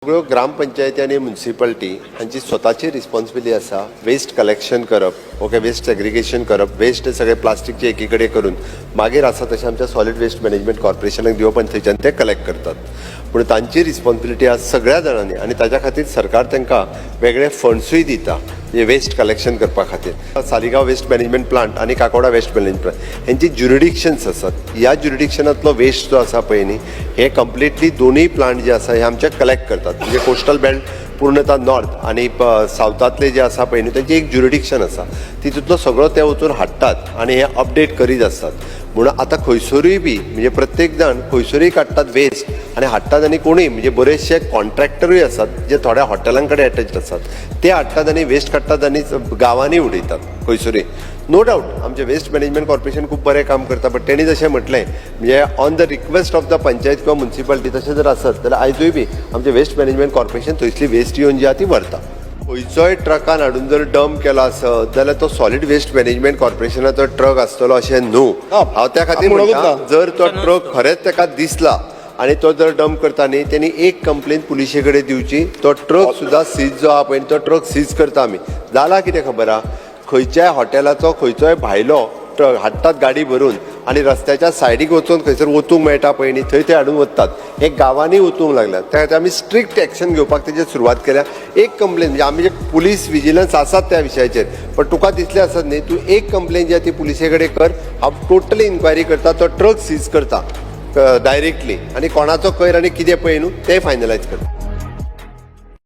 सगळ्यो ग्रामपंचायती आणि म्युनिसिपालिटी हांची स्वताची रिस्पॉन्सिबिलिटी आसा वेस्ट कलेक्शन करप ओके वेस्ट सेग्रिगेशन करप वेस्ट सगळे प्लास्टिकचे एकी कडेन करून मागीर आसा तशें आमच्या सॉलिड वेस्ट मॅनेजमेंट कॉर्पोरेशनाक दिवप आनी थंयच्यान ते कलेक्ट करतात पूण तांची रिस्पॉन्सिबिलिटी आज सगळ्या जाणांनी आणि ताच्या खातीर सरकार तांकां वेगळे फंड्सूय दिता म्हणजे वेस्ट कलेक्शन करपा खातीर सालिगांव वेस्ट मॅनेजमेंट प्लांट आणि काकोडा वेस्ट मॅनेजमेंट प्लांट हेंची ज्युरिडिक्शन्स आसात ह्या ज्युरिडिक्शनांतलो वेस्ट जो आसा पळय न्ही हे कंप्लिटली दोनूय प्लांट जे आसा हे आमचे कलेक्ट करतात म्हणजे कोस्टल बेल्ट पूर्णतः नॉर्थ आणि सावथातले जे आसा पळय न्ही तेंची एक ज्युरिडिक्शन आसा तितूंतलो सगळो ते वचून हाडटात आणि हे अपडेट करीत आसतात म्हणून आता खंयसरूय बी म्हणजे प्रत्येक जाण खंयसरूय काडटात वेस्ट आणि हाडटात आणि कोणूय म्हणजे बरेचशे कॉन्ट्रॅक्टरूय आसात जे थोड्या हॉटेलां कडेन अटॅच्ड आसात ते हाडटात आणि वेस्ट काडटात आणि गांवांनी उडयतात खंयसरूय नो डावट आमचे वेस्ट मॅनेजमेंट कॉर्पोरेशन खूब बरें काम करता बट तेणी जशें म्हटलें म्हणजे on the request of the panchayat किंवा म्युनिसिपालिटी तशें जर आसत जाल्यार आयजूय बी आमचे वेस्ट मॅनेजमेंट कॉर्पोरेशन थंयसली वेस्ट येवन जी आहा ती व्हरता खंयचोय ट्रकान हाडून जर डंप केलो आसत जाल्यार तो सॉलिड वेस्ट मॅनेजमेंट कॉर्पोरेशनाचो ट्रक आसतलो अशें न्हू हांव त्या खातीर म्हणटा जर तो ट्रक खरेंच ताका दिसला आणि तो जर डंप करता न्ही तेणी एक कंप्लेन पुलिशे कडेन दिवची तो ट्रक सुद्दां सीज जो आहा पळय तो ट्रक सीज करता आमी जाला कितें खबर आहा खंयच्याय हॉटेलाचो खंयचोय भायलो ट्रक हाडटात गाडी भरून आणि रस्त्याच्या सायडीक वचून खंयसर वचूंक मेळटा पळय न्ही थंय ते हाडून वतात हे गांवांनी वचूंक लागल्यात त्या खातीर आमी स्ट्रिक्ट एक्शन घेवपाक तेजेर सुरवात केल्या एक कंप्लेन म्हणजे आमी जे पुलीस विजिलन्स आसात त्या विशयाचेर पण तुका दिसलें आसत न्ही तूं एक कंप्लेन जी आहा ती पुलिशे कडेन कर हांव टोटली इन्क्वायरी करता तो ट्रक सीज करता डायरेक्टली आणि कोणाचो कोयर आणि कितें पळय न्हू तें फायनलायज करता